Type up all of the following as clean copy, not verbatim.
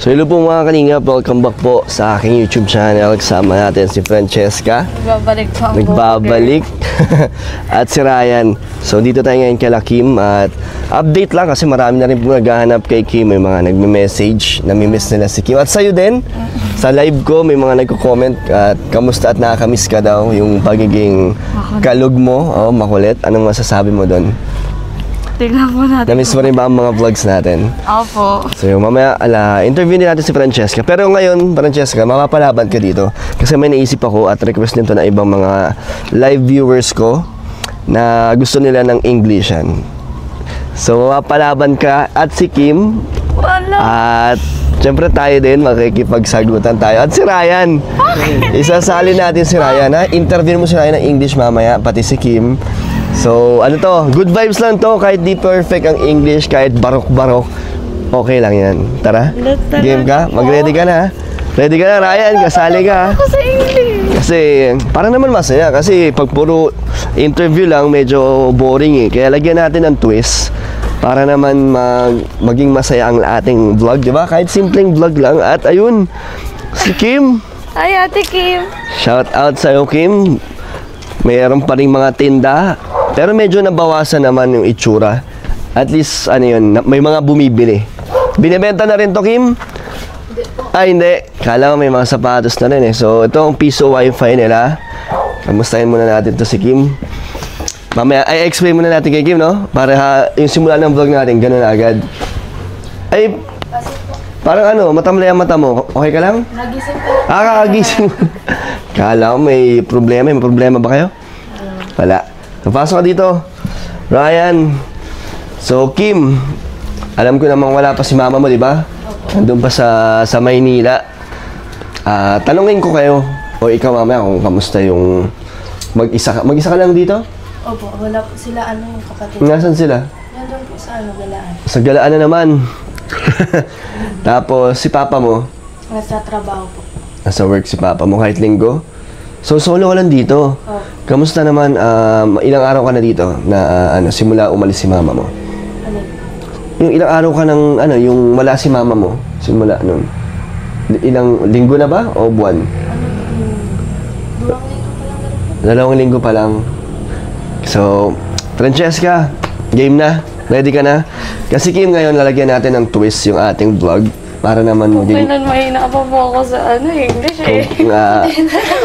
So hello po mga kalingap, welcome back po sa aking YouTube channel. Kasama natin si Francesca. Nagbabalik pa ang Nagbabalik. At si Ryan. So dito tayo ngayon kay Kim. At update lang kasi marami na rin po naghahanap kay Kim. May mga nagme-message, namimiss nila si Kim. At sa'yo din, sa live ko may mga nagko-comment at kamusta at nakakamiss ka daw yung pagiging kalug mo. Oh, makulit. Anong masasabi mo doon? Tingnan mo natin. Namiss mo rin ba ang mga vlogs natin? Opo. So yung mamaya, interview din natin si Francesca. Pero ngayon, Francesca, mapapalaban ka dito. Kasi may naisip ako at request nito na ibang mga live viewers ko na gusto nila ng Englishan. So mapapalaban ka at si Kim. Wala. At syempre tayo din, makikipagsagutan tayo. At si Ryan. Isasali natin si Ryan, ha? Interview mo si Ryan ng English mamaya, pati si Kim. So, ano to? Good vibes lang to. Kahit di perfect ang English, kahit barok-barok, okay lang yan. Tara, game ka? Mag-ready ka na, ha? Ready ka na, Ryan? Kasali ka, ha? Ako sa English. Kasi, parang naman masaya. Kasi, pag puro interview lang, medyo boring, eh. Kaya lagyan natin ng twist para naman maging masaya ang ating vlog, di ba? Kahit simpleng vlog lang. At ayun, si Kim. Ay, Ate Kim. Shout out sa'yo, Kim. Mayroon pa rin mga tinda. Pero medyo nabawasan naman yung itsura. At least, ano yun, may mga bumibili. Binibenta na rin to, Kim? Ay, hindi. Kala ko may mga sapatos na rin eh. So, ito ang piso wifi nila. Kamustahin muna natin to si Kim. Mamaya, ay explain muna natin kay Kim, no? Para yung simula ng vlog natin, ganun agad. Ay, parang ano, matamlay ang mata mo. Okay ka lang? Nagising ko. Kakagising. Kala ko may problema. May problema ba kayo? Wala. Napasok ka dito, Ryan. So, Kim, alam ko namang wala pa si mama mo, di ba? Nandun pa sa Maynila. Tanungin ko kayo, o ikaw mamaya kung kamusta yung mag-isa ka lang dito? Opo, wala po sila, yung kapatid. Nasaan sila? Nandun po sa galaan. Sa galaan na naman. Tapos, si papa mo? Nasa trabaho po. Nasa work si papa mo kahit linggo? So, solo ka lang dito. Opo. Kamusta naman, ilang araw ka na dito na simula umalis si mama mo? Ano? Yung ilang araw ka ng, yung wala si mama mo, simula nun? Ilang linggo na ba o buwan? Dalawang linggo pa lang. 2 linggo pa lang. So, Francesca, game na? Ready ka na? Kasi Kim, ngayon lalagyan natin ng twist yung ating vlog para naman maging... Mahina pa po ako sa English eh.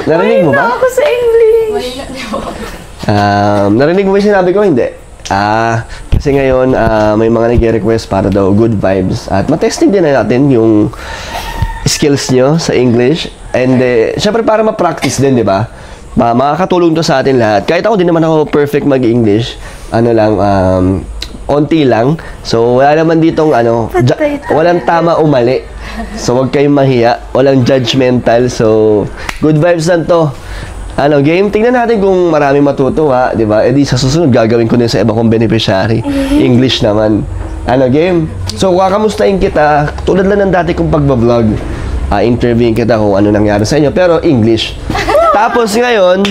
Narinig mo ba? Ako sa English. Mahina din po. Narinig mo ba yung sinabi ko? Hindi. Kasi ngayon, may mga nag-request para daw good vibes. At matesting din na natin yung skills nyo sa English. And syempre para ma-practice din, di ba? Makakatulong to sa atin lahat. Kahit ako din naman ako perfect mag-English. Onti lang. So, wala naman ditong walang tama o mali. So, huwag kayong mahiya. Walang judgmental. So, good vibes lang to. Game? Tingnan natin kung maraming matutuwa, di ba? Di sa susunod, gagawin ko din sa iba kong beneficiary. English naman. Game? So, kakamustahin kita. Tulad lang ng dati kong pagbablog. Interviewin kita kung ano nangyari sa inyo. Pero, English. Tapos, ngayon,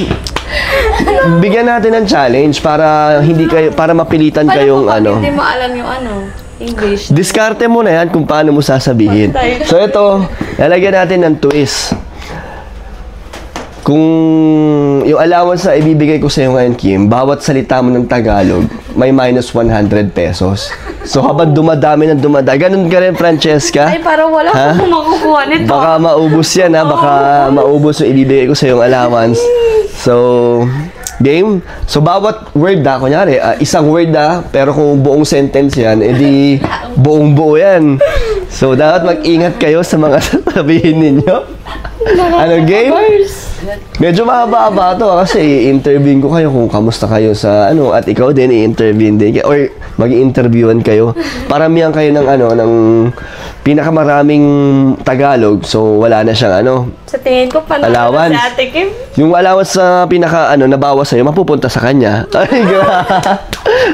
bigyan natin ng challenge para para mapilitan kayong Hindi mo alam yung English. Diskarte mo na yan kung paano mo sasabihin. So ito, lalagyan natin ng twist. Kung yung allowance na ibibigay ko sa iyo ngayon, Kim, bawat salita mo ng Tagalog, may minus 100 pesos. So habang dumadami ng dumadami, ganun ka rin, Francesca? Ay, parang wala akong makukuha nito. Baka maubos yan, ha? Baka maubos yung ibibigay ko sa yung allowance. So, game? So, bawat word kunyari, isang word pero kung buong sentence yan, edi buong buo yan. So, dapat mag-ingat kayo sa mga sasabihin ninyo. Game? Medyo mahaba-haba to kasi i-interviewin ko kayo kung kamusta kayo sa at ikaw din i-interviewin din or mag-i-interviewan kayo. Paramihan kayo ng pinakamaraming Tagalog. So, wala na siyang Sa tingin ko, allowance. Si Ate Kim. Yung allowance sa nabawas sa'yo, mapupunta sa kanya.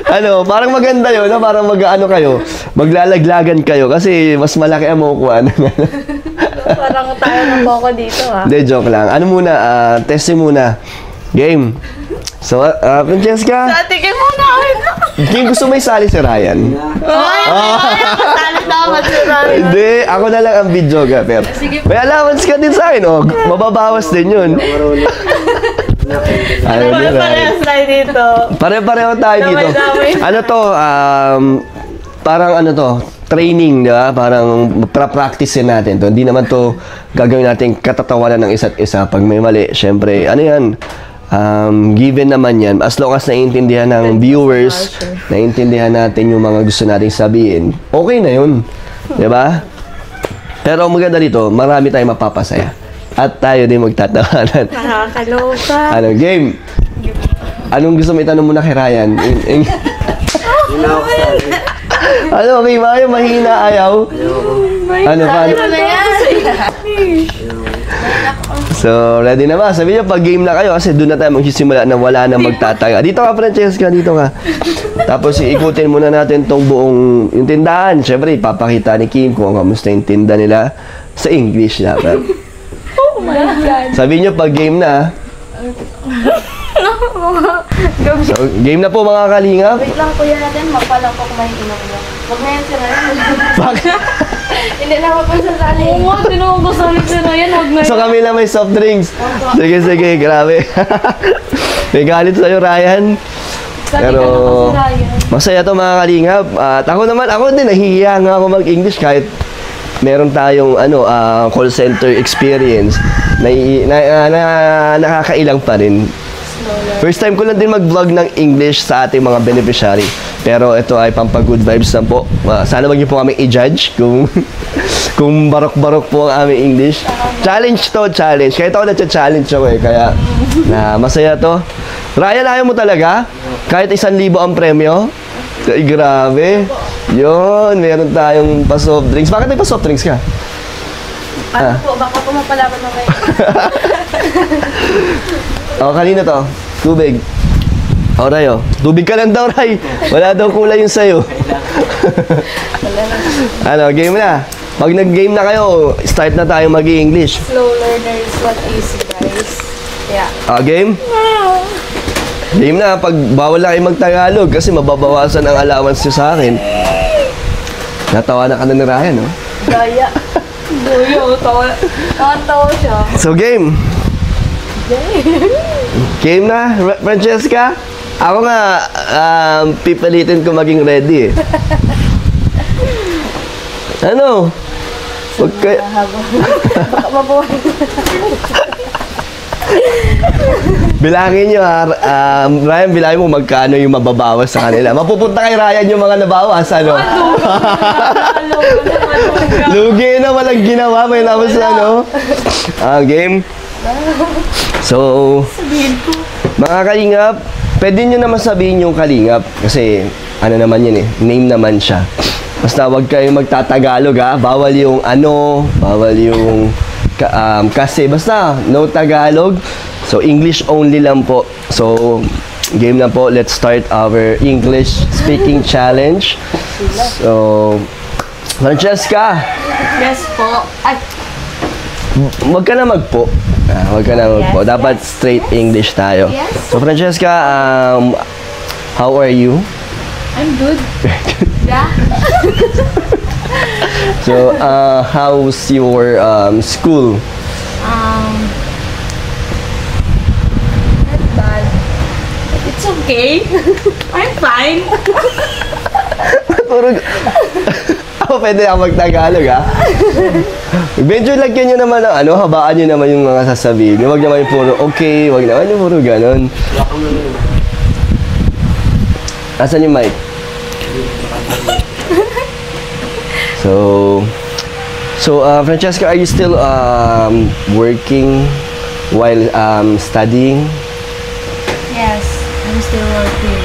Ay, parang maganda yun, parang kayo, maglalaglagan kayo kasi mas malaki ang makukuha. Parang tayo na po ako dito, ha? Hindi, joke lang. Testing muna. Game. So, Francesca, Tingin mo na ako. Kim, gusto may sali si Ryan? Sali dapat si Ryan. Hindi, ako na lang ang videographer. May allowance ka din sa akin, oh. Mababawas din yun. Ayaw niya, Ryan. Parehas tayo dito. Pare-pareho tayo dito. Damay-damay. Ano to, parang ano to, training, di ba? Parang pra-practice natin to. Hindi naman to gagawin natin katatawanan ng isa't isa. Pag may mali, syempre, ano yan? Given naman yan. As long as naiintindihan ng viewers, naiintindihan natin yung mga gusto nating sabihin, okay na yun. Di ba? Pero ang maganda dito, marami tayong mapapasaya. At tayo din magtatawanan. Nakakaloka. Ano, game? Anong gusto mo itanong muna kay Ryan? Ano, may mayo, mahina, ayaw? Ano, paano? So, ready na ba? Sabi niyo, pag game na kayo, kasi doon na tayo magsisimula na wala na magtataga. Dito ka, Francesca, dito ka. Tapos, iikutin muna natin tong buong yung tindahan. Siyempre, ipapakita ni Kim kung kamusta yung tinda nila sa English dapat. Oh my God. Sabi niyo, pag game na, so, game na po mga kalingap. Wait lang kuya natin, mapalang ko kumain inom mo. Huwag na yan si Ryan. Bakit? Hindi na mapansasali. Oo nga, tinawag ko sa si Ryan, huwag na So kami lang may soft drinks. Sige, sige, grabe. May galit sa'yo, Ryan. Pero masaya to mga kalingap. At ako naman, ako din, nahihiya nga ako mag-English kahit meron tayong call center experience. Nakakailang pa rin. First time ko lang din mag-vlog ng English sa ating mga beneficiary. Pero ito ay pampag-good vibes lang po. Sana wag niyo po kami i-judge kung kung barok-barok po ang aming English. Challenge to, challenge. Kahit ako na-challenge ako eh. Kaya masaya to. Ryan, ayaw mo talaga? Kahit 1,000 ang premyo? Ay, grabe. Yun, meron tayong pa-soft drinks. Bakit may pa-soft drinks ka? Ano po, baka po mapalaban na kayo. Kanina to. Tubig. Ray, tubig ka lang daw, Ray. Wala daw kulay yung sayo. Ano, game na. Pag nag-game na kayo, start na tayo mag-i-English. Slow learners, what easy guys. Yeah. Game? Game na. Pag bawal na kayo mag-Tagalog kasi mababawasan ang allowance nyo sa akin. Natawa na ka na ni Ryan, no? Gaya. Buyo, tawa siya. So, game. Game na, Francesca? Ako nga, pipilitin ko maging ready eh. Ano? Huwag kayo... Baka mabuhay. Bilangin nyo ha. Ryan, bilangin mo magkano yung mababawas sa kanila. Mapupunta kay Ryan yung mga nabawas, ano? Lugi na, walang ginawa. May labas na, ano? Game. So, mga kalingap, pwede nyo naman sabihin yung kalingap. Kasi, ano naman yun eh, name naman siya. Basta wag kayong magtatagalog ha. Bawal yung ano, bawal yung kasi. Basta, no Tagalog. So, English only lang po. So, game na po. Let's start our English speaking challenge. So, Francesca. Yes po. Ay, Wag ka na magpo. Wag ka na magpo. Yes, Dapat straight English tayo. Yes. So, Francesca, how are you? I'm good. Yeah? So, how's your school? Not bad. It's okay. I'm fine. Puro... Ako pwede ako mag-Tagalog, ha? Medyo lagyan nyo naman ng habaan nyo naman yung mga sasabihin. Huwag naman yung puro okay, huwag naman yung puro ganon. Asan yung mic? So, Francesca, are you still working while studying? Yes, I'm still working.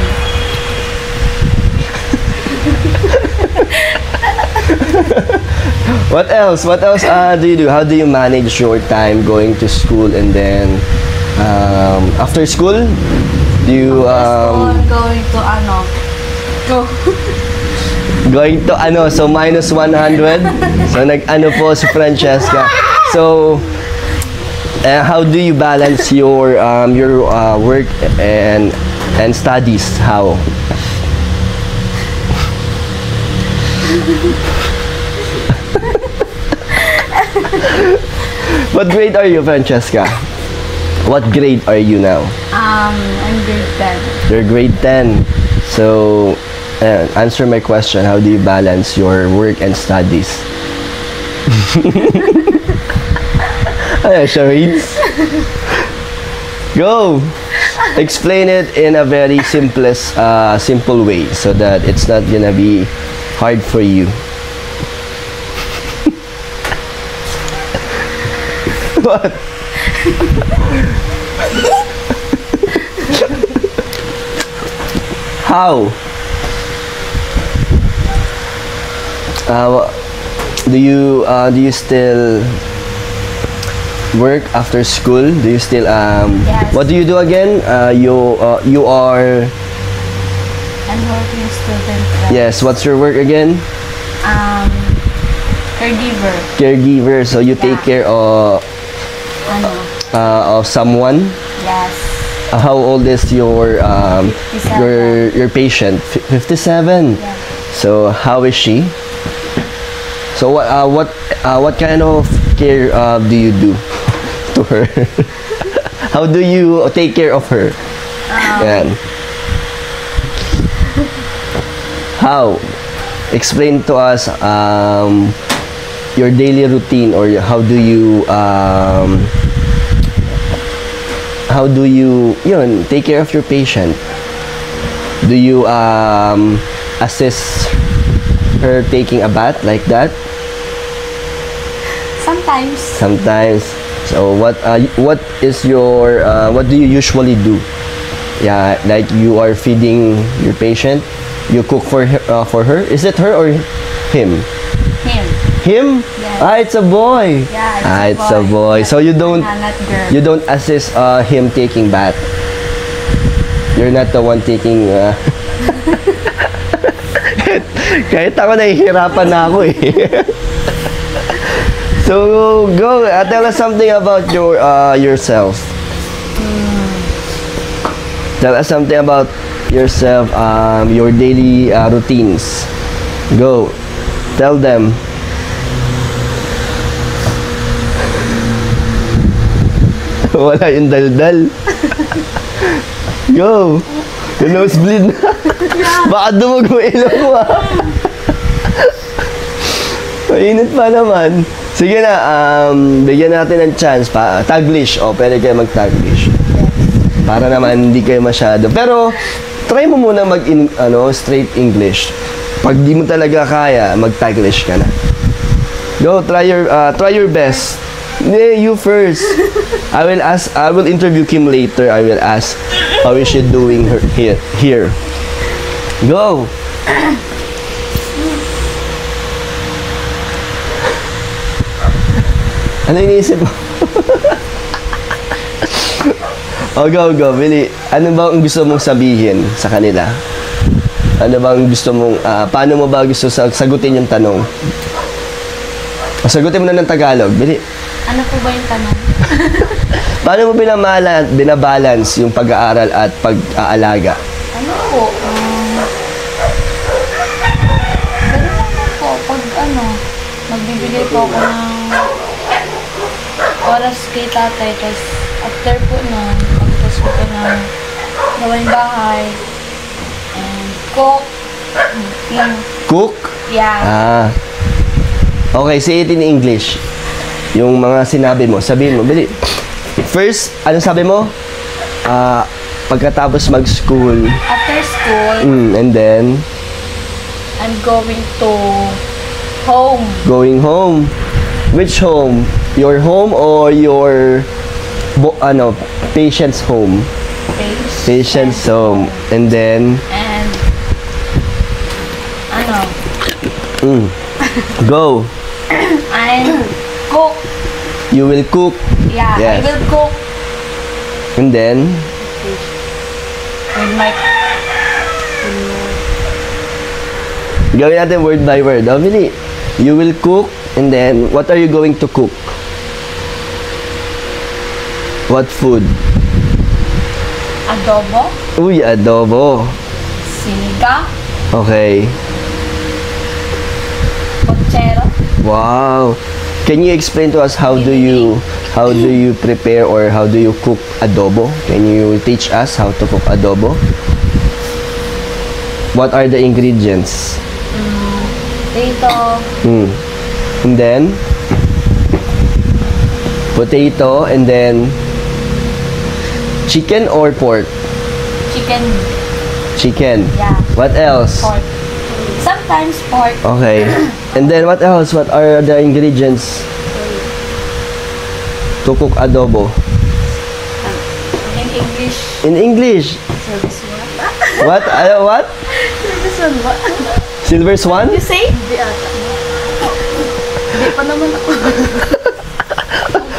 What else? What else do you do? How do you manage your time going to school and then after school? Do you I'm going to go. going to so minus 100? So nag-ano po si Francesca. So How do you balance your work and studies? How? What grade are you, Francesca? What grade are you now? I'm grade 10. You're grade 10. So, answer my question. How do you balance your work and studies? Ayan, charades. Go! Explain it in a very simple way so that it's not gonna be hard for you. What? How? Do you still work after school? Do you still Yes. What do you do again? You are I'm working student. yes. What's your work again? Caregiver. Caregiver. So you take care Ano? of someone. Yes. How old is your 57. your patient? 57. Yeah. So how is she? So what kind of care do you do to her? How do you take care of her? Yan. How? Explain to us your daily routine, or how do you yun, take care of your patient? Do you assist her taking a bath like that? Sometimes. Sometimes. So what is your what do you usually do? Yeah, like you are feeding your patient. You cook for her. Is it her or him? Him. Him? Yes. Ah, it's a boy. Yeah, It's a boy. So you don't Not girl. you don't assist him taking bath. You're not the one taking. Kahit ako nahihirapan na ako eh. So go, tell us something about yourself. Tell us something about yourself, your daily routines. Go, tell them. Wala yung daldal. Go. Yung nosebleed na. Baka dumog mo ilong mo ah. Mainit pa naman. Sige na, bigyan natin ng chance pa. Taglish. O, pwede kayo mag-taglish. Para naman hindi kayo masyado. Pero, try mo muna straight English. Pag di mo talaga kaya, mag-taglish ka na. Go, try your best. Nee, you first. I will interview Kim later. I will ask how is she doing here. Go. Ano iniisip mo? Go, Billy. Ano ba ang gusto mong sabihin sa kanila? Ano ba ang gusto mong, paano mo ba gusto sagutin yung tanong? Sagutin mo na ng Tagalog, Billy. Ano po ba yung tanong? Paano mo binabalance yung pag-aaral at pag-aalaga? Ano po? Ganun lang po. Pag magbibigay po ako ng oras kay tatay. Tapos after po nun, pagkatapos po ko ng gawain bahay. And cook. Clean. Cook? Yeah. Okay, say it in English. Yung mga sinabi mo, sabihin mo, Bili. First, ano sabi mo? Pagkatapos mag-school. After school, And then, I'm going to home. going home. Which home? Your home or your patient's home? Patient's home. And then, And go. and cook. You will cook. Yeah, Yes. I will cook And then, with my gawin natin word by word. Bili. You will cook. And then, what are you going to cook? What food? Adobo, Uy, adobo. sinigang, Okay. pochero, Wow. Can you explain to us how do you prepare or how do you cook adobo? Can you teach us how to cook adobo? What are the ingredients? potato, And then potato and then chicken or pork? chicken, Chicken. yeah, What else? pork. Sometimes pork, Okay. And then what else? What are the ingredients to cook adobo? in English. In English. Service one. What? What? Service one ba? Silver Swan? You say? Hindi ata. Hindi pa naman ako.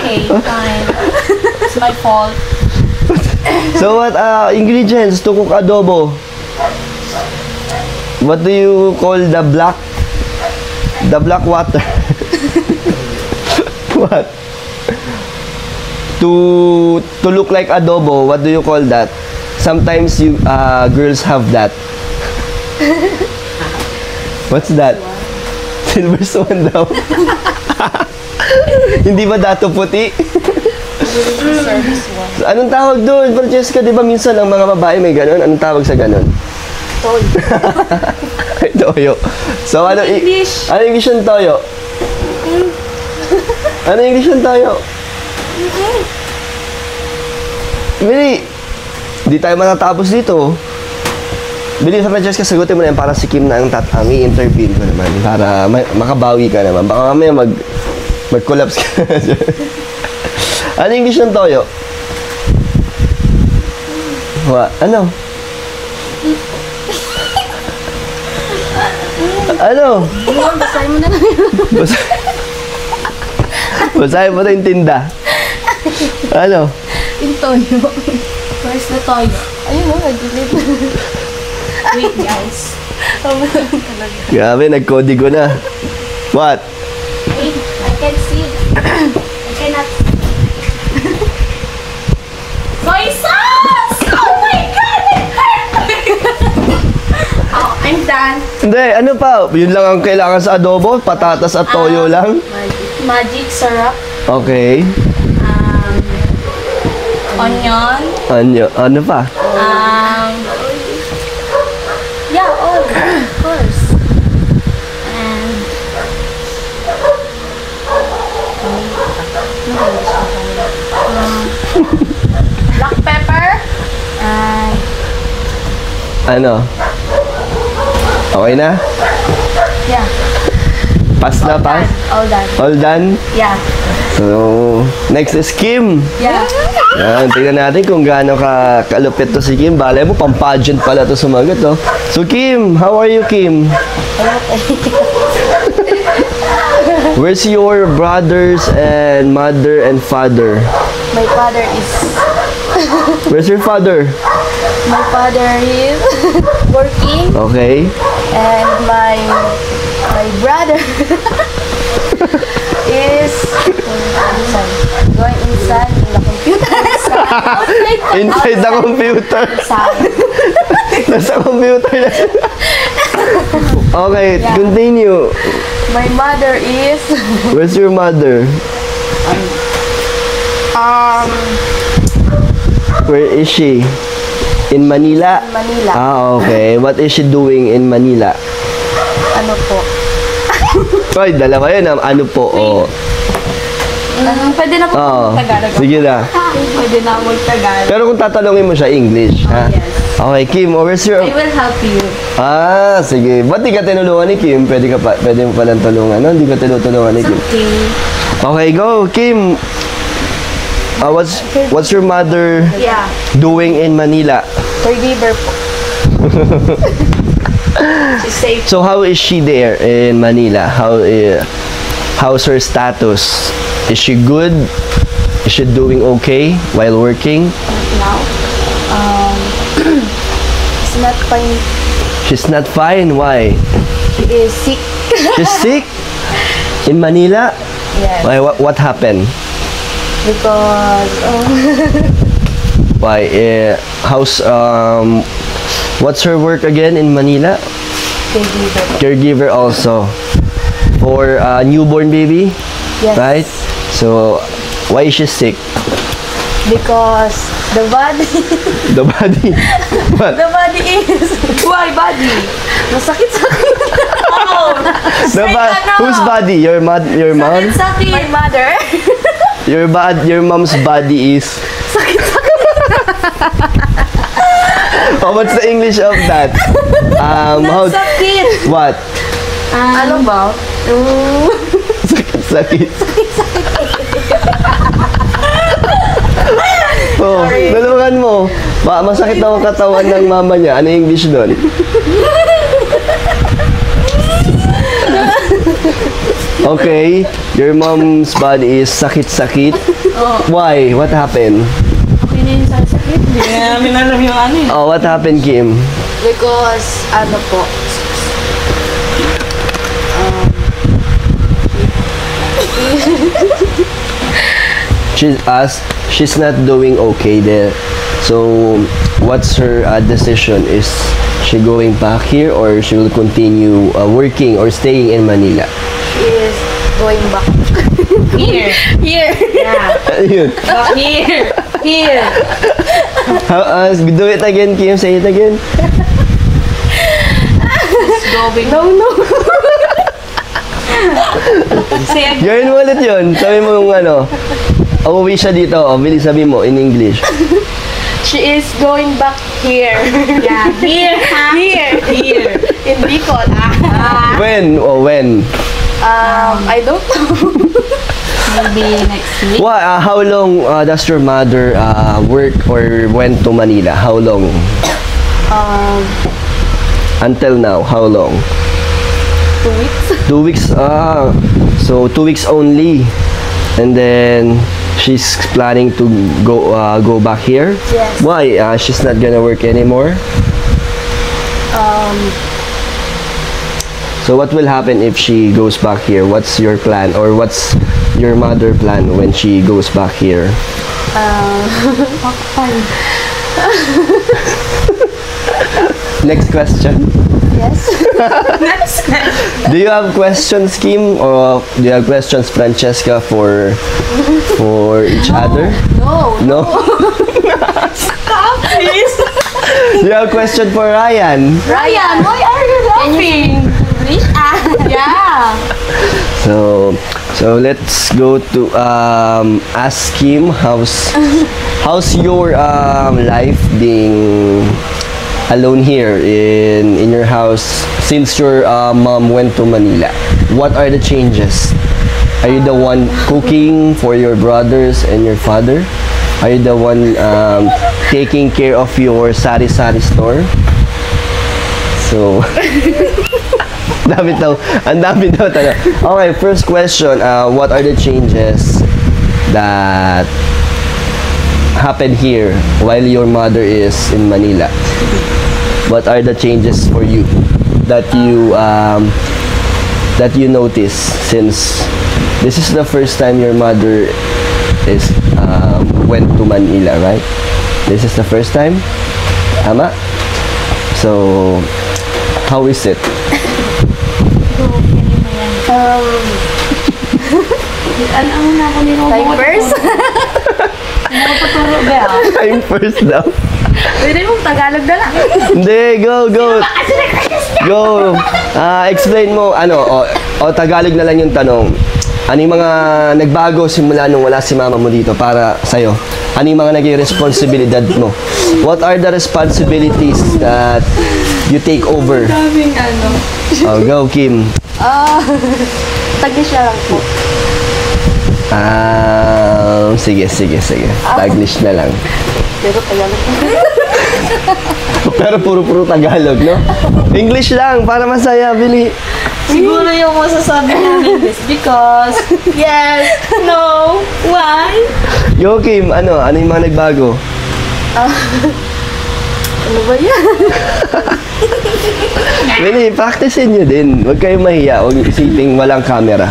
Okay, fine. It's my fault. So what ingredients to cook adobo? What do you call the black water? What? To look like adobo, what do you call that? Sometimes you girls have that. What's that? Silver Swan daw. Hindi ba dato puti? Service one. Anong tawag doon? Francesca, di ba minsan ang mga babae may ganon? Anong tawag sa ganon? Toy. Toyo. So, ano English. Ano English ng toyo? Ano English ng toyo? Bili! Di tayo matatapos dito. Bili sa Francesca, sagutin mo na yan para si Kim na ang i-interview ko naman. Para makabawi ka naman. Baka mamaya mag-collapse ka na dyan. Ano English ng toyo? Ano? Ano? Basahin mo na lang. Basahin mo na yung tinda. Ano? Yung toyo. Where's the toyo? Ayun mo, nag-delete. Wait, guys. Grabe, nag-kodigo na. What? Wait, I can see. I cannot. Soy sauce! Oh my God! It hurt! Oh, I'm done. Hindi, ano pa? Yun lang ang kailangan sa adobo? Patatas at toyo lang? Magic syrup. Okay. Onion. Ano pa? Yeah, all of course. And black pepper. And Ano? Okay na? yeah, Pass na, pass? all done. All done? Yeah. So, next is Kim. Yeah. Yan, tingnan natin kung gaano kalupit to si Kim. Balay mo, pang-pageant pala to sumagot, oh. So, Kim, how are you, Kim? Where's your brothers and mother and father? My father is Where's your father? working, Okay. and my brother is going inside the computer. Inside the computer. Nasa computer na sila. Okay, Yeah. continue. My mother is Where's your mother? Where is she? In Manila? Manila. Okay. What is she doing in Manila? Ano po? Ay, dalawa yun. Ano po? Oh. Pwede na po Tagalog. Sige na. Pwede na mag-Tagalog. Pero kung tatanungin mo siya, English. Ha? Yes. Okay, Kim, where's your... I will help you. Sige. Ba't di ka tinulungan ni Kim? Pwede mo palang tulungan. No? Hindi ka tinutulungan ni Kim. Okay. Okay, go, Kim. What's your mother Yeah. doing in Manila? Caregiver po. She's safe So how is she there in Manila? How's her status? Is she good? Is she doing okay while working? now. She's not fine. She's not fine. Why? She is sick. She's sick in Manila. Yes. Why? What happened? Because, Why? What's her work again in Manila? caregiver. Caregiver also. For a newborn baby? Yes. Right? So, why is she sick? Because the body, The body. What? the body is, why body? Masakit-sakit. Oh, The whose body? Your mom? sakit. My mother. Your mom's body is. Oh, what's the English of that? How? Sakit. What? Ano ba? Sakit. Oh, tulungan mo. Masakit daw ang katawan ng mama niya. Ano yung English doon? Okay, your mom's body is sakit-sakit. Why? What happened? Okay na yung sakit. Hindi namin alam yung ano eh. Oh, what happened, Kim? Because, ano po, She's not doing okay there. So, what's her decision? Is she going back here or she will continue working or staying in Manila? she is going back. Here. Here. Yeah. Ayun. Back here. Here. Do it again, Kim. Say it again. Going. No. Say again. Gawin mo ulit yun. Sabi mo yung ano. Uuwi siya dito. O, bilis sabi mo in English. She is going back here. Yeah. Here. Ha? Here. Here. In Bicol. When? O, when? I don't know. Maybe next week. How long does your mother work or went to Manila? How long? Until now, how long? 2 weeks. 2 weeks. So 2 weeks only, and then she's planning to go back here. Yes. Why? She's not gonna work anymore. So what will happen if she goes back here? What's your plan, or what's your mother plan when she goes back here? Next question. Yes. Do you have questions, Kim, or do you have questions, Francesca, for each other? No. No. Stop, please. Do you have question for Ryan? Ryan, why are you laughing? English? Yeah. So let's go to ask Kim how's your life being alone here in your house since your mom went to Manila. What are the changes? Are you the one cooking for your brothers and your father? Are you the one taking care of your sari-sari store? So, ang dami daw talaga. Okay, first question, what are the changes that happened here while your mother is in Manila? What are the changes for you that you notice since this is the first time your mother is went to Manila, right? This is the first time? Tama? So, how is it? Ano na ako nila? Time first? Nakapaturo ba? Time first daw. Pwede mong Tagalog na lang. Hindi, go. Go. Explain mo, Tagalog na lang yung tanong. Ano yung mga nagbago simula nung wala si mama mo dito para sa'yo? Ano yung mga naging responsibilidad mo? What are the responsibilities that you take over? Daming ano. Go, Kim. Taglish na lang po. Sige. Taglish na lang. Pero Tagalog. Pero puro Tagalog, no? English lang, para masaya, Bili. Siguro yung masasabi namin is because, yes, no, why? Yo, Kim, ano yung mga nagbago? Ano ba yan? Bili, practicein nyo din. Huwag kayong mahiya. Huwag isiping walang camera.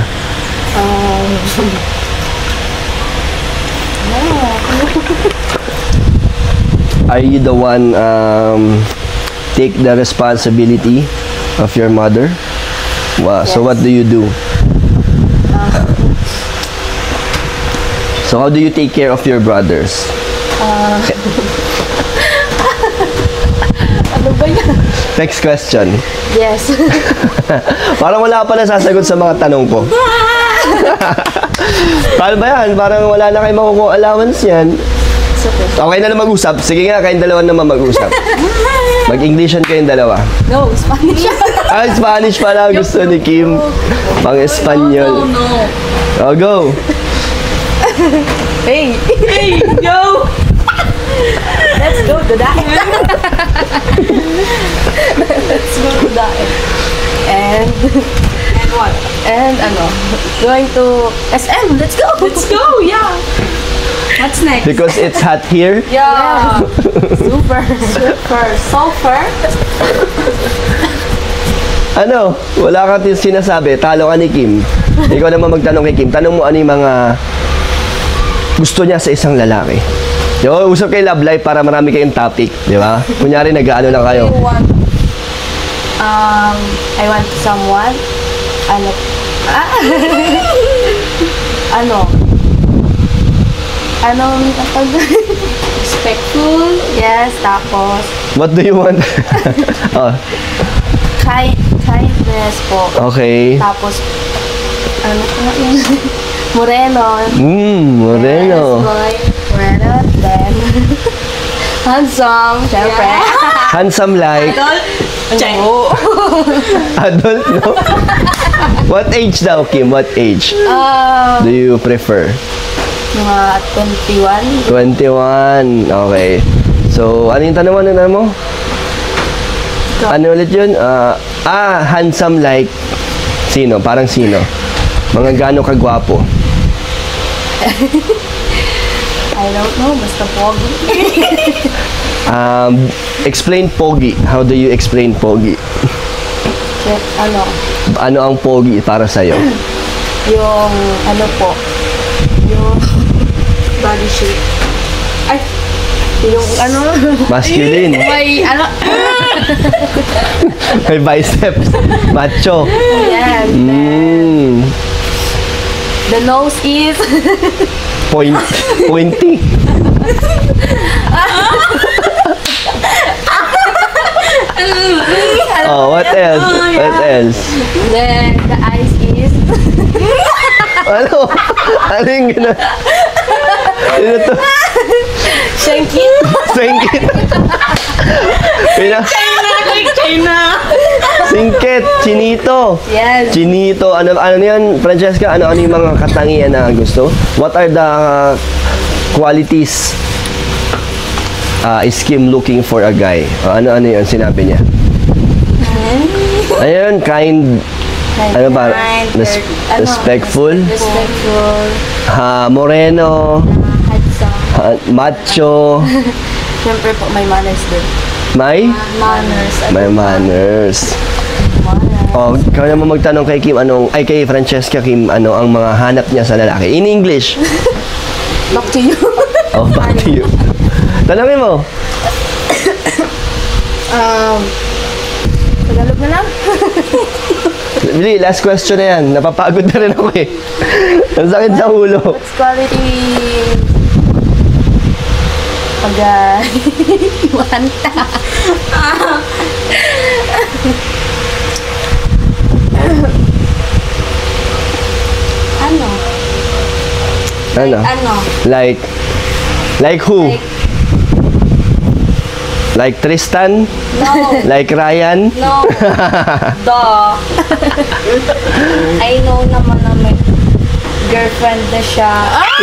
Are you the one take the responsibility of your mother? Wow. So Yes. what do you do? So how do you take care of your brothers? Ano ba yan? Next question. Yes. Parang wala pa nasasagot sa mga tanong ko. Paano ba yan? Parang wala na kayo makukuha allowance yan. Okay na lang mag-usap. Sige nga, kayong dalawa naman mag-usap. Mag-Englishan kayong dalawa. No, Spanish. Ah, Spanish pala gusto ni Kim. Pang-Espanyol. No. Oh, go. Hey, Hey, yo! let's go to that. Let's go to that. And what? going to SM. Let's go. Let's go, yeah. What's next? Because it's hot here. Yeah. Super. Sulfur. Ano? Wala ka sinasabi. Talo ka ni Kim. Ikaw naman magtanong kay Kim. Tanong mo ano yung mga gusto niya sa isang lalaki. Yo, usap kay Love Life para marami kayong topic. Di ba? Kunyari, nag-ano lang kayo. I want someone. Ano? Anong respectful? Yes, tapos What do you want? Oh, kindness po. okay. Tapos ano nga yun? Moreno. Moreno. Yes, boy. Moreno. Then handsome, syempre. Handsome like Ano? adult, no? What age daw, Kim? What age do you prefer? Mga 21. 21. Okay. So, ano yung tanong mo? Ano yung tanong mo? Ano ulit yun? Handsome like sino? Parang sino? Mga gaano kagwapo? I don't know, basta pogi. Explain pogi. How do you explain pogi? Ano, Ano ang pogi para sa'yo? yung ano po, yung Body shape. Ay, yung ano, Masculine. may ano, May biceps. Macho. yan. The nose is Pointy. Oh, what else? What else? then the eyes is Ano? Ano yung gano'n? Ano to? sengkit. Singkit. China. Singkit. Chinito. Yes. Chinito. Ano yan, Francesca? Ano yung mga katangian na gusto? What are the qualities is Kim looking for a guy? Ano yun sinabi niya? Ayun, kind. Ano ba? Respectful. Respectful. Moreno. Handsome. Macho. Siyempre po, may manners din. May? Manners. May manners. Manners. Oh, ikaw naman magtanong kay Kim kay Francesca Kim, ano ang mga hanap niya sa lalaki? In English. Back to you. Oh, back to you. Tanongin mo. Tagalog na lang. Really, last question na yan. Napapagod na rin ako eh. Ang sakit sa ulo. What's quality? Pag iwanta. Ano? Ano? Ano? Like who? Like Tristan? No. Like Ryan? No. Duh. I know naman na may girlfriend na siya.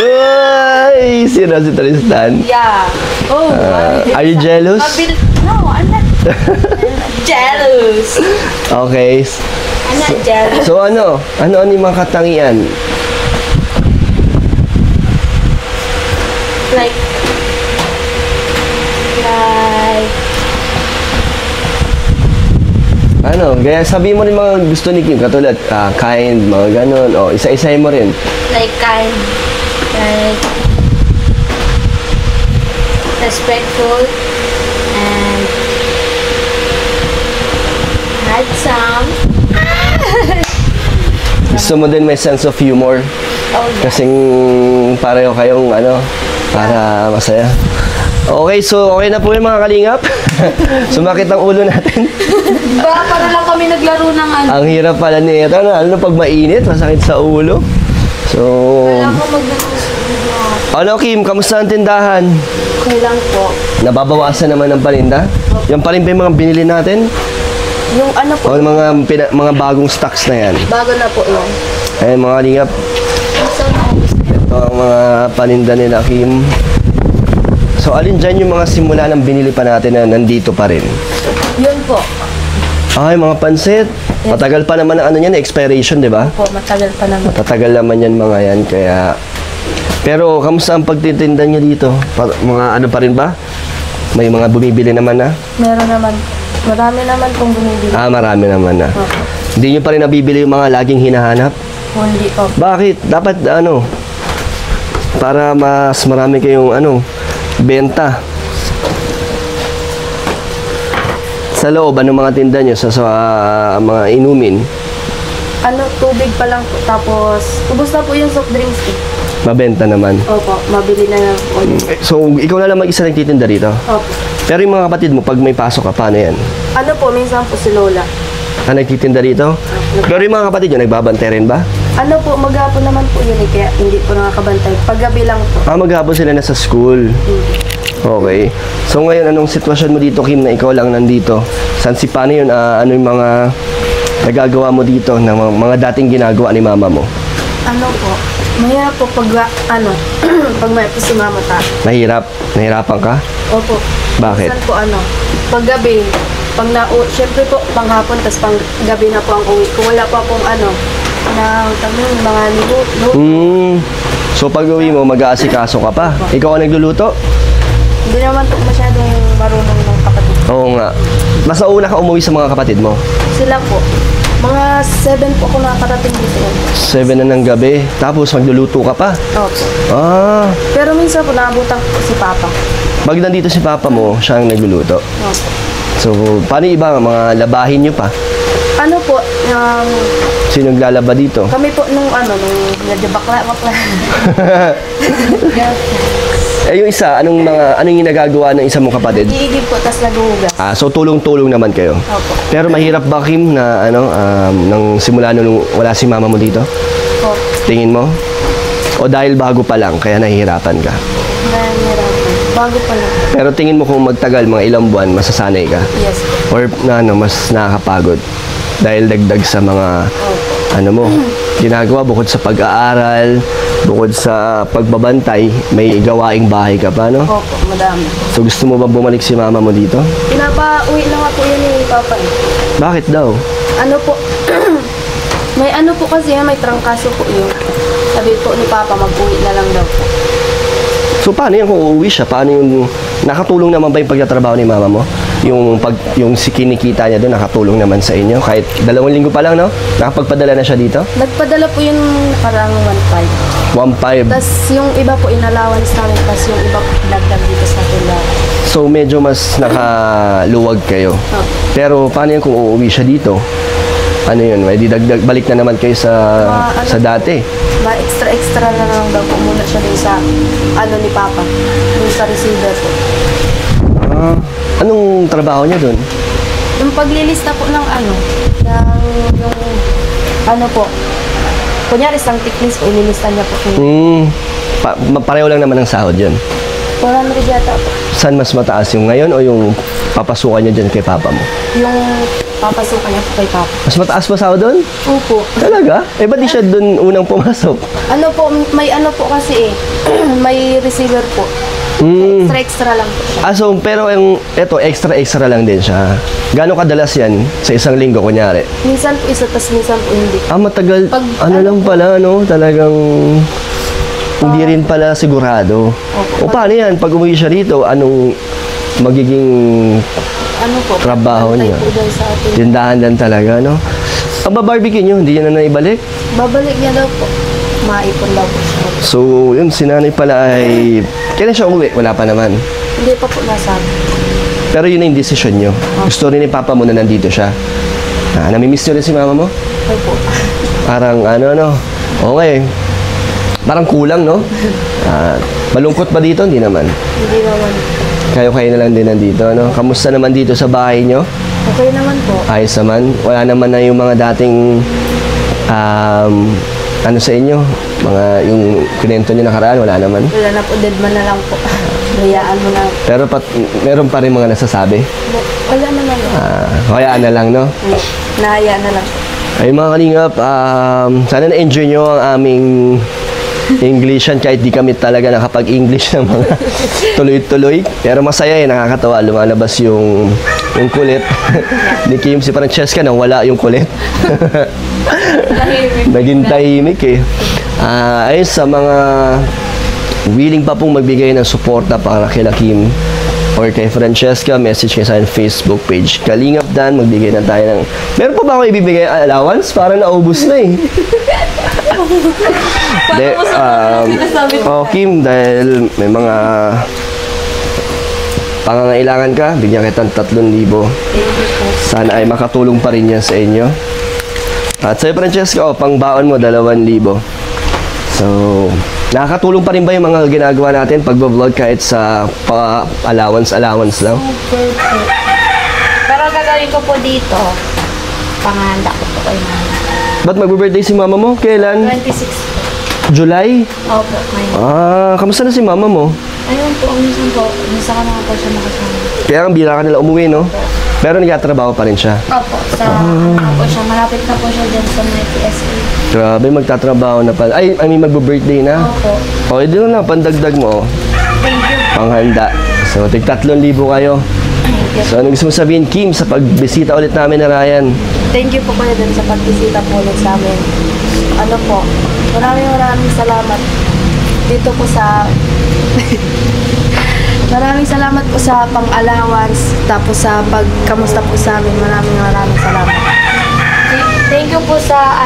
Uy! Sino si Tristan? Yeah. Oh. Are you jealous? No, I'm not jealous. Okay. I'm not jealous. So ano yung mga katangian? Like, Ano? Gaya sabi mo rin mga gusto ni Kim. Katulad, kind, mga ganon. O, isa-isahin mo rin. like kind, like respectful, gusto mo din may sense of humor. Oh, yeah. Kasing pareho kayong para masaya. Okay, so okay na po yung mga kalingap. Sumakit ang ulo natin. Para lang kami naglaro ng ano. Ang hirap pala nito, lalo na pag mainit, masakit sa ulo. So, Wala ko mag-video. ano Kim, kamusta ang tindahan? Okay lang po. Nababawasan naman ang paninda? Yan pa rin ba yung mga binili natin? Yung ano po, O mga bagong stocks na yan? bago na po yun. Ayun mga kalingap, So, naubos na. ito ang mga paninda nila Kim. So, alin dyan yung mga simula ng binili pa natin na nandito pa rin? Yun po. Ay, mga pansit. Matagal pa naman ang ano yan, expiration, di ba? Po, matagal pa naman. Matatagal naman yan mga yan, kaya... Pero, kamusta ang pagtitinda niya dito? Mga ano pa rin ba? May mga bumibili naman na? Meron naman. Marami naman pong bumibili. Marami naman na. Opo. Hindi nyo pa rin nabibili yung mga laging hinahanap? Hindi po. Bakit? Dapat para mas marami kayong benta. Sa loob, mga tinda nyo sa mga inumin? Tubig pa lang po. Tapos, ubos na po yung soft drinks eh. Mabenta naman. Opo, mabili na lang po yun. So, ikaw na lang mag-isa nagtitinda rito? Opo. Pero yung mga kapatid mo, pag may pasok ka, paano yan? Minsan po si Lola. Nagtitinda rito? Pero yung mga kapatid nyo, nagbabantay rin ba? Maghapon naman po yun eh, kaya hindi po nakakabantay. Paggabi lang po. Maghapon sila na sa school. Okay. So ngayon, anong sitwasyon mo dito, Kim, na ikaw lang nandito? Paano yun? Ano yung mga nagagawa mo dito na mga dating ginagawa ni mama mo? Po, mahirap po pag may po si mama ta. Nahirapan ka? Opo. Bakit? Minsan po paggabi, syempre po panghapon, tas panggabi na po ang uwi. Kung wala pa pong mga niluto. So pag uwi mo, mag-aasikaso ka pa? Ikaw ang nagluluto? Hindi naman po masyadong marunong ng kapatid. Oo nga. Mas nauna ka umuwi sa mga kapatid mo? Sila po. Mga 7 po ako nakakarating dito. 7 na ng gabi, tapos magluluto ka pa? Opo. Pero Pero minsan po naabutan po si Papa. pag nandito si papa mo, siya ang nagluluto. Opo. So, paano iba mga labahin nyo pa? Po, Sino naglalaba dito? kami po nung medyo bakla. Yung isa, anong ginagagawa ng isa mong kapatid? Iigib po, tas naghuhugas. So tulong-tulong naman kayo. Opo. Pero mahirap ba, Kim, na nang simula nung wala si mama mo dito? Opo. Tingin mo? O dahil bago pa lang, kaya nahihirapan ka? Nahihirapan. Bago pa lang. Pero tingin mo kung magtagal, mga ilang buwan, masasanay ka? Yes. Or mas nakakapagod? Dahil dagdag sa mga, ginagawa bukod sa pag-aaral, bukod sa pagbabantay, may gawaing bahay ka pa, no? Opo, madami. So gusto mo bang bumalik si mama mo dito? Pinapa-uwi na nga po yun ni Papa. Bakit daw? Po, may po kasi, may trangkaso po yun. Sabi po ni Papa, mag-uwi na lang daw po. So paano yan kung uuwi siya? Paano yung nakatulong naman ba yung pagtatrabaho ni mama mo? Yung kinikita niya doon nakatulong naman sa inyo kahit 2 linggo pa lang, no? Nakapagpadala na siya dito? Nagpadala po yung nakarang 1.5. 1.5. Tapos yung iba po inallowance namin, tapos yung iba po pinagdag dito sa tindahan. So medyo mas nakaluwag kayo. Pero paano yan kung uuwi siya dito? Ano yun? May didagdag, balik na naman kayo sa dati. Extra na lang daw po muna siya dun sa ni Papa. Dun sa receiver po. Anong trabaho niya doon? Yung paglilista po ng po. Kunyari, isang tiklis po, inilista niya po. Pareho lang naman ang sahod yun. 400 yata po. Saan mas mataas, yung ngayon o yung papasukan niya dyan kay papa mo? Yung papasukan niya po kay Papa. Mas mataas pa sahod doon? Opo. Talaga? Ba't di siya doon unang pumasok? May po kasi may receiver po. Extra lang po siya. Pero eto, extra lang din siya. Gano'ng kadalas yan sa isang linggo, kunyari? Minsan po isa, tas minsan po hindi. Matagal. Lang pala, no? Talagang hindi rin pala sigurado. Opo. O paano yan? Pag umuwi siya rito, anong magiging trabaho niya? Po dyan sa atin. Tindahan lang talaga, no? Ang barbecue niyo, hindi niya na naibalik? Babalik niya daw po. Maipon daw po siya. So, yun, si nanay pala ay... Kailan siya uwi? Wala pa naman. Hindi pa po nasabi. Pero yun na yung decision nyo. Gusto rin ni papa mo na nandito siya. Namimiss nyo rin si mama mo? Opo. Parang ano, no? Okay. Parang kulang, no? Malungkot ba dito? Hindi naman. Hindi naman. Kayo na lang din nandito, no? Kamusta naman dito sa bahay nyo? Okay naman po. Ayos naman. Wala naman na yung mga dating ano sa inyo? Mga yung kinento nyo nakaraan, wala naman. Wala na po, dead man na lang po. Hayaan mo na. Pero meron pa rin mga nasasabi. Wala naman po. Hayaan na lang, no? Nahayaan na lang po. Ay mga kalingap, sana na-enjoy nyo ang aming Englishan kahit di kami talaga nakapag-English ng mga tuloy-tuloy. Pero masaya nakakatawa. Lumalabas yung kulit ni Kim. Si Francesca nang wala yung kulit. Naging tahimik eh. Ay sa mga willing pa pong magbigay ng suporta para kay Kim or kay Francesca, message kayo sa akin Facebook page. Kalingap Dan, magbigay na tayo ng... Meron pa ba ako ibibigay allowance? Parang naubos na eh. De, Kim, dahil may mga pangangailangan ka, bigyan kitang 3,000. Sana ay makatulong pa rin yan sa inyo. At sa'yo, Francesca, pangbaon mo, 2,000. So, nakakatulong pa rin ba yung mga ginagawa natin pag-vlog kahit sa allowance lang? Super po. Pero gagawin ko po dito, panganda ko po kay mama. Ba't mag-birthday si mama mo? Kailan? 26 po. July? Opo, ngayon. Kamusta na si mama mo? Ayun po, minsan ka na po siya makasama. Kaya ang bira ka nila umuwi, no? Pero nagtatrabaho pa rin siya. Opo, ano po siya, malapit na po siya dyan sa may PSA. Grabe, magtatrabaho na pala. Ay, mag-birthday na? Opo. O, edi na, pandagdag mo. Thank you. Panghanda. So, tig 3,000 kayo. Thank you. So, ano gusto mo sabihin, Kim, sa pagbisita ulit namin na Ryan? Thank you po kayo dun sa pagbisita po ulit sa amin. Ano po, maraming salamat dito po sa... Maraming salamat po sa pang-allowance, tapos sa pagkamusta po sa amin. Maraming salamat. Thank you po sa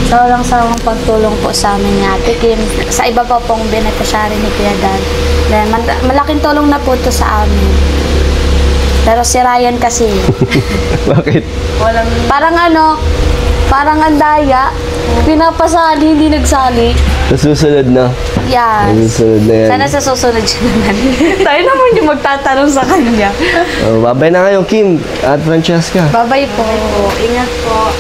sa walang sawang pagtulong po sa amin ni Ate Kim. Sa iba pa pong beneficiary ni Kuya Dan. Then, malaking tulong na po to sa amin. Pero si Ryan kasi, Bakit? parang andaya, pinapasali, hindi nagsali. Sa susunod na. Yes. Sa susunod na yan. Sana sa susunod siya naman. Tayo naman yung magtatanong sa kanya. Babay na kayo, Kim at Francesca. Bye-bye po. Ingat po.